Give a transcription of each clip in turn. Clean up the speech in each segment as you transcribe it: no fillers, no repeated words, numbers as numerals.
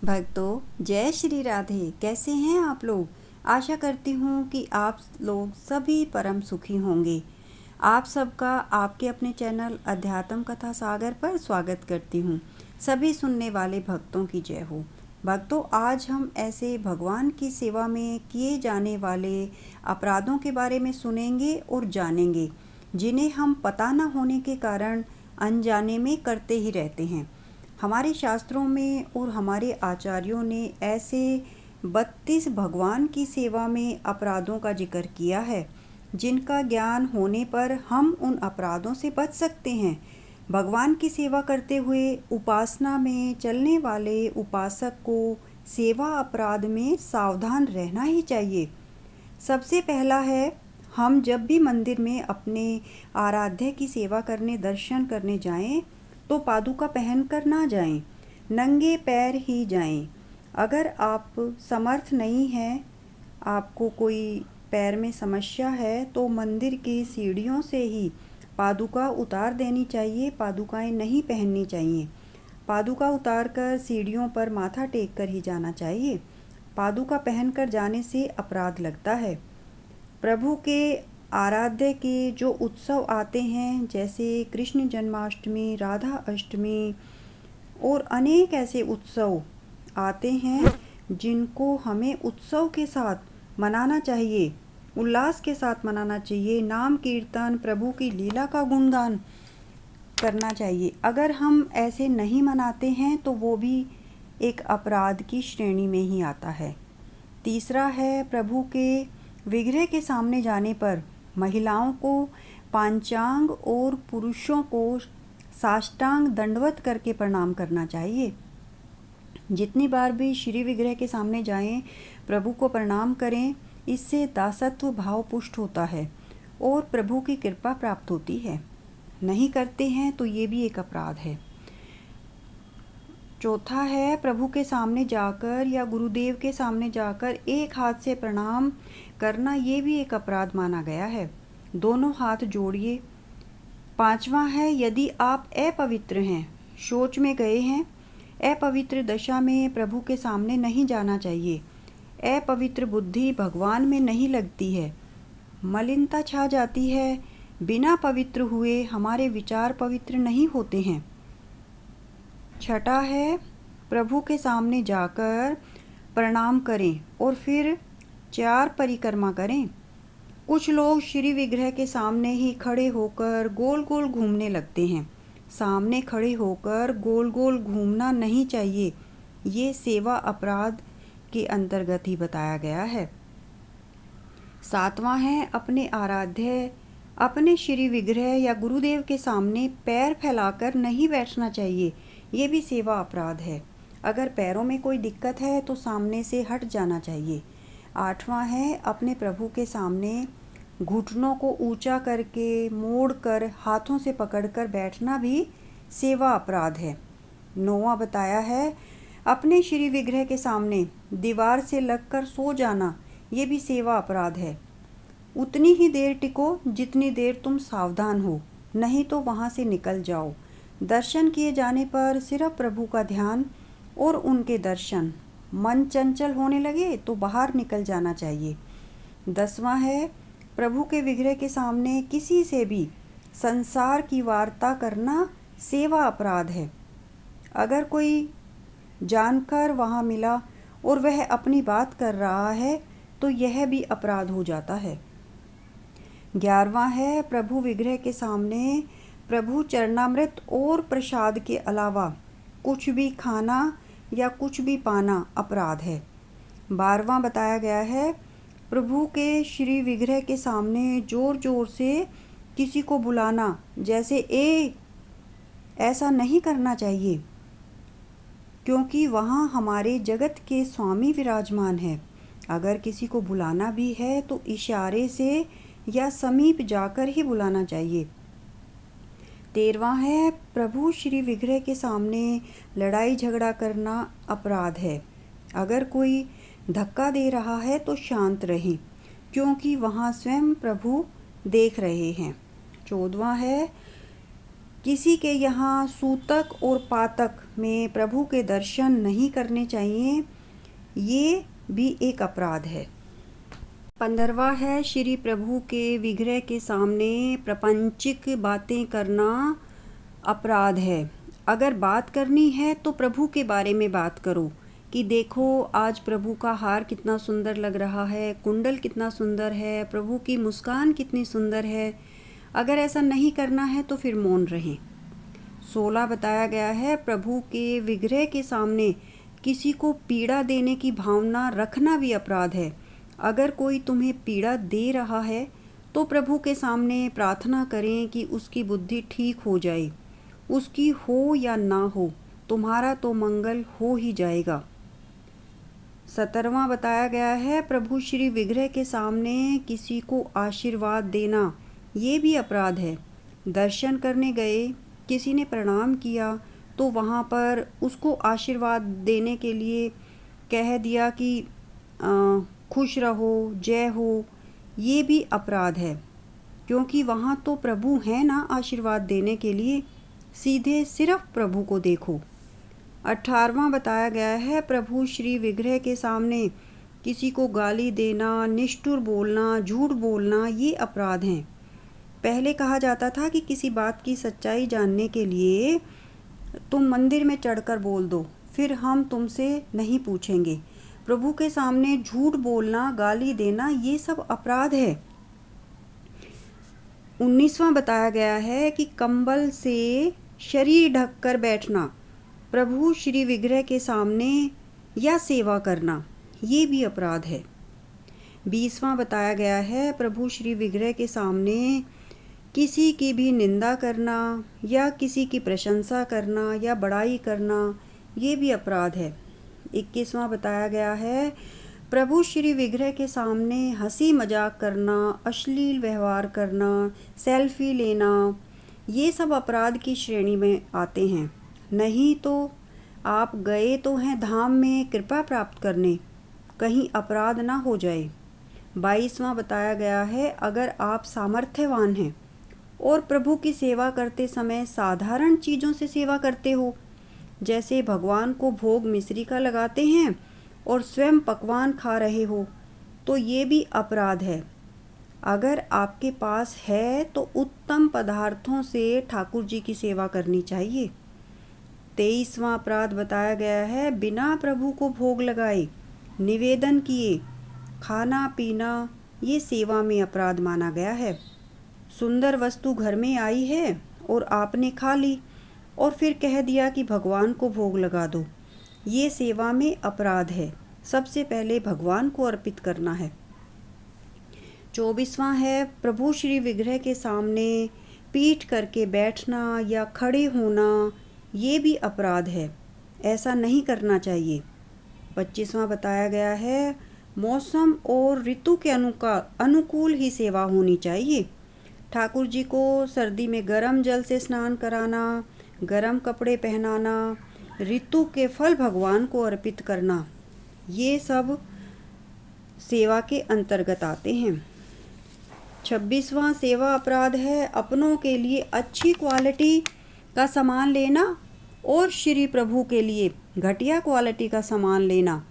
भक्तों, जय श्री राधे। कैसे हैं आप लोग? आशा करती हूँ कि आप लोग सभी परम सुखी होंगे। आप सबका आपके अपने चैनल अध्यात्म कथा सागर पर स्वागत करती हूँ। सभी सुनने वाले भक्तों की जय हो। भक्तों, आज हम ऐसे भगवान की सेवा में किए जाने वाले अपराधों के बारे में सुनेंगे और जानेंगे, जिन्हें हम पता न होने के कारण अनजाने में करते ही रहते हैं। हमारे शास्त्रों में और हमारे आचार्यों ने ऐसे 32 भगवान की सेवा में अपराधों का जिक्र किया है, जिनका ज्ञान होने पर हम उन अपराधों से बच सकते हैं। भगवान की सेवा करते हुए उपासना में चलने वाले उपासक को सेवा अपराध में सावधान रहना ही चाहिए। सबसे पहला है, हम जब भी मंदिर में अपने आराध्य की सेवा करने दर्शन करने जाएं, तो पादुका पहनकर ना जाएं, नंगे पैर ही जाएं। अगर आप समर्थ नहीं हैं, आपको कोई पैर में समस्या है, तो मंदिर की सीढ़ियों से ही पादुका उतार देनी चाहिए। पादुकाएं नहीं पहननी चाहिए। पादुका उतारकर सीढ़ियों पर माथा टेक कर ही जाना चाहिए। पादुका पहनकर जाने से अपराध लगता है। प्रभु के आराध्य के जो उत्सव आते हैं, जैसे कृष्ण जन्माष्टमी, राधा अष्टमी और अनेक ऐसे उत्सव आते हैं, जिनको हमें उत्सव के साथ मनाना चाहिए, उल्लास के साथ मनाना चाहिए। नाम कीर्तन, प्रभु की लीला का गुणगान करना चाहिए। अगर हम ऐसे नहीं मनाते हैं तो वो भी एक अपराध की श्रेणी में ही आता है। तीसरा है, प्रभु के विग्रह के सामने जाने पर महिलाओं को पांचांग और पुरुषों को साष्टांग दंडवत करके प्रणाम करना चाहिए। जितनी बार भी श्री विग्रह के सामने जाएं, प्रभु को प्रणाम करें। इससे दासत्व भाव पुष्ट होता है और प्रभु की कृपा प्राप्त होती है। नहीं करते हैं तो ये भी एक अपराध है। चौथा है, प्रभु के सामने जाकर या गुरुदेव के सामने जाकर एक हाथ से प्रणाम करना, ये भी एक अपराध माना गया है। दोनों हाथ जोड़िए। पांचवा है, यदि आप अपवित्र हैं, शौच में गए हैं, अपवित्र दशा में प्रभु के सामने नहीं जाना चाहिए। अपवित्र बुद्धि भगवान में नहीं लगती है, मलिनता छा जाती है। बिना पवित्र हुए हमारे विचार पवित्र नहीं होते हैं। छठा है, प्रभु के सामने जाकर प्रणाम करें और फिर 4 परिक्रमा करें। कुछ लोग श्री विग्रह के सामने ही खड़े होकर गोल गोल घूमने लगते हैं। सामने खड़े होकर गोल गोल घूमना नहीं चाहिए। ये सेवा अपराध के अंतर्गत ही बताया गया है। सातवां है, अपने आराध्य, अपने श्री विग्रह या गुरुदेव के सामने पैर फैलाकर नहीं बैठना चाहिए। ये भी सेवा अपराध है। अगर पैरों में कोई दिक्कत है तो सामने से हट जाना चाहिए। आठवां है, अपने प्रभु के सामने घुटनों को ऊंचा करके मोड़कर हाथों से पकड़कर बैठना भी सेवा अपराध है। नौवां बताया है, अपने श्री विग्रह के सामने दीवार से लगकर सो जाना, ये भी सेवा अपराध है। उतनी ही देर टिको जितनी देर तुम सावधान हो, नहीं तो वहाँ से निकल जाओ। दर्शन किए जाने पर सिर्फ प्रभु का ध्यान और उनके दर्शन। मन चंचल होने लगे तो बाहर निकल जाना चाहिए। 10वां है, प्रभु के विग्रह के सामने किसी से भी संसार की वार्ता करना सेवा अपराध है। अगर कोई जानकर वहाँ मिला और वह अपनी बात कर रहा है तो यह भी अपराध हो जाता है। 11वां है, प्रभु विग्रह के सामने प्रभु चरणामृत और प्रसाद के अलावा कुछ भी खाना या कुछ भी पाना अपराध है। 12वां बताया गया है, प्रभु के श्री विग्रह के सामने जोर जोर से किसी को बुलाना, जैसे ऐसा नहीं करना चाहिए, क्योंकि वहाँ हमारे जगत के स्वामी विराजमान है। अगर किसी को बुलाना भी है तो इशारे से या समीप जाकर ही बुलाना चाहिए। 13वां है, प्रभु श्री विग्रह के सामने लड़ाई झगड़ा करना अपराध है। अगर कोई धक्का दे रहा है तो शांत रहें, क्योंकि वहाँ स्वयं प्रभु देख रहे हैं। 14वां है, किसी के यहाँ सूतक और पातक में प्रभु के दर्शन नहीं करने चाहिए, ये भी एक अपराध है। 15वां है श्री प्रभु के विग्रह के सामने प्रपंचिक बातें करना अपराध है। अगर बात करनी है तो प्रभु के बारे में बात करो कि देखो आज प्रभु का हार कितना सुंदर लग रहा है, कुंडल कितना सुंदर है, प्रभु की मुस्कान कितनी सुंदर है। अगर ऐसा नहीं करना है तो फिर मौन रहें। 16 बताया गया है प्रभु के विग्रह के सामने किसी को पीड़ा देने की भावना रखना भी अपराध है। अगर कोई तुम्हें पीड़ा दे रहा है तो प्रभु के सामने प्रार्थना करें कि उसकी बुद्धि ठीक हो जाए। उसकी हो या ना हो, तुम्हारा तो मंगल हो ही जाएगा। 17वां बताया गया है प्रभु श्री विग्रह के सामने किसी को आशीर्वाद देना, ये भी अपराध है। दर्शन करने गए, किसी ने प्रणाम किया तो वहाँ पर उसको आशीर्वाद देने के लिए कह दिया कि खुश रहो, जय हो, ये भी अपराध है, क्योंकि वहाँ तो प्रभु हैं ना आशीर्वाद देने के लिए। सीधे सिर्फ प्रभु को देखो। 18वां बताया गया है प्रभु श्री विग्रह के सामने किसी को गाली देना, निष्ठुर बोलना, झूठ बोलना, ये अपराध हैं। पहले कहा जाता था कि किसी बात की सच्चाई जानने के लिए तुम मंदिर में चढ़कर बोल दो, फिर हम तुमसे नहीं पूछेंगे। प्रभु के सामने झूठ बोलना, गाली देना, ये सब अपराध है। 19वां बताया गया है कि कंबल से शरीर ढककर बैठना प्रभु श्री विग्रह के सामने या सेवा करना, ये भी अपराध है। 20वां बताया गया है प्रभु श्री विग्रह के सामने किसी की भी निंदा करना या किसी की प्रशंसा करना या बड़ाई करना, ये भी अपराध है। 21वां बताया गया है प्रभु श्री विग्रह के सामने हंसी मजाक करना, अश्लील व्यवहार करना, सेल्फी लेना, ये सब अपराध की श्रेणी में आते हैं। नहीं तो आप गए तो हैं धाम में कृपा प्राप्त करने, कहीं अपराध ना हो जाए। 22वां बताया गया है अगर आप सामर्थ्यवान हैं और प्रभु की सेवा करते समय साधारण चीज़ों से सेवा करते हो, जैसे भगवान को भोग मिश्री का लगाते हैं और स्वयं पकवान खा रहे हो, तो ये भी अपराध है। अगर आपके पास है तो उत्तम पदार्थों से ठाकुर जी की सेवा करनी चाहिए। 23वां अपराध बताया गया है बिना प्रभु को भोग लगाए, निवेदन किए खाना पीना, ये सेवा में अपराध माना गया है। सुंदर वस्तु घर में आई है और आपने खा ली और फिर कह दिया कि भगवान को भोग लगा दो, ये सेवा में अपराध है। सबसे पहले भगवान को अर्पित करना है। 24वां है प्रभु श्री विग्रह के सामने पीठ करके बैठना या खड़े होना, ये भी अपराध है, ऐसा नहीं करना चाहिए। 25वां बताया गया है मौसम और ऋतु के अनुकूल ही सेवा होनी चाहिए। ठाकुर जी को सर्दी में गर्म जल से स्नान कराना, गर्म कपड़े पहनाना, ऋतु के फल भगवान को अर्पित करना, ये सब सेवा के अंतर्गत आते हैं। 26वां सेवा अपराध है अपनों के लिए अच्छी क्वालिटी का सामान लेना और श्री प्रभु के लिए घटिया क्वालिटी का सामान लेना,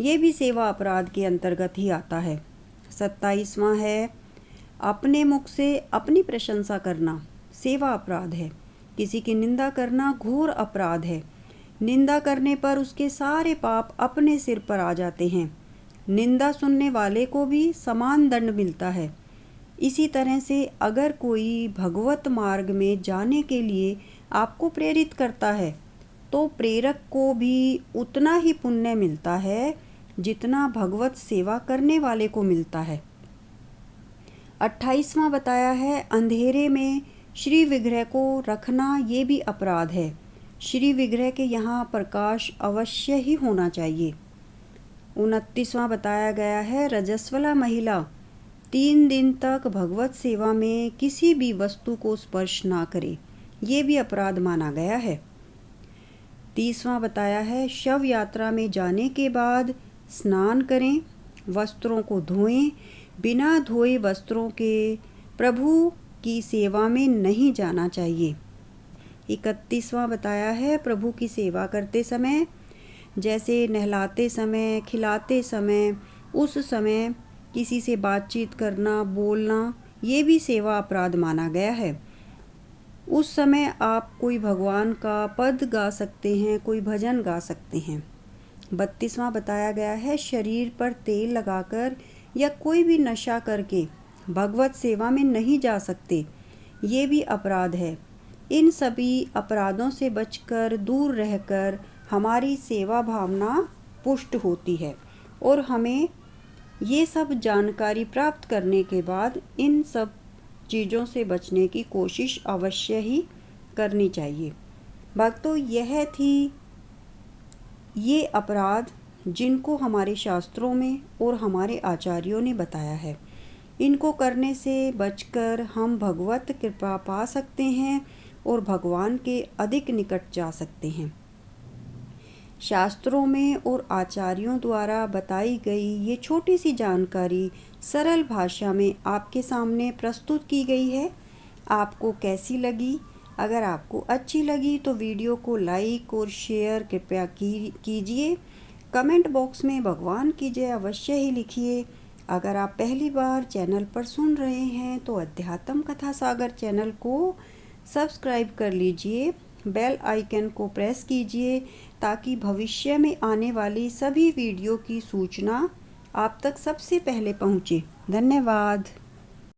ये भी सेवा अपराध के अंतर्गत ही आता है। 27वां है अपने मुख से अपनी प्रशंसा करना, सेवा अपराध है। किसी की निंदा करना घोर अपराध है। निंदा करने पर उसके सारे पाप अपने सिर पर आ जाते हैं। निंदा सुनने वाले को भी समान दंड मिलता है। इसी तरह से अगर कोई भगवत मार्ग में जाने के लिए आपको प्रेरित करता है तो प्रेरक को भी उतना ही पुण्य मिलता है जितना भगवत सेवा करने वाले को मिलता है। 28वां बताया है अंधेरे में श्री विग्रह को रखना, ये भी अपराध है। श्री विग्रह के यहाँ प्रकाश अवश्य ही होना चाहिए। 29वां बताया गया है रजस्वला महिला 3 दिन तक भगवत सेवा में किसी भी वस्तु को स्पर्श ना करे, ये भी अपराध माना गया है। 30वां बताया है शव यात्रा में जाने के बाद स्नान करें, वस्त्रों को धोएं, बिना धोए वस्त्रों के प्रभु की सेवा में नहीं जाना चाहिए। 31वां बताया है प्रभु की सेवा करते समय, जैसे नहलाते समय, खिलाते समय, उस समय किसी से बातचीत करना, बोलना, ये भी सेवा अपराध माना गया है। उस समय आप कोई भगवान का पद गा सकते हैं, कोई भजन गा सकते हैं। 32वां बताया गया है शरीर पर तेल लगाकर या कोई भी नशा करके भगवत सेवा में नहीं जा सकते, ये भी अपराध है। इन सभी अपराधों से बचकर दूर रहकर हमारी सेवा भावना पुष्ट होती है और हमें ये सब जानकारी प्राप्त करने के बाद इन सब चीज़ों से बचने की कोशिश अवश्य ही करनी चाहिए। भक्तों, यह थी ये अपराध जिनको हमारे शास्त्रों में और हमारे आचार्यों ने बताया है। इनको करने से बचकर हम भगवत कृपा पा सकते हैं और भगवान के अधिक निकट जा सकते हैं। शास्त्रों में और आचार्यों द्वारा बताई गई ये छोटी सी जानकारी सरल भाषा में आपके सामने प्रस्तुत की गई है। आपको कैसी लगी? अगर आपको अच्छी लगी तो वीडियो को लाइक और शेयर कृपया कीजिए। कमेंट बॉक्स में भगवान की जय अवश्य ही लिखिए। अगर आप पहली बार चैनल पर सुन रहे हैं तो अध्यात्म कथा सागर चैनल को सब्सक्राइब कर लीजिए, बेल आइकन को प्रेस कीजिए ताकि भविष्य में आने वाली सभी वीडियो की सूचना आप तक सबसे पहले पहुंचे। धन्यवाद।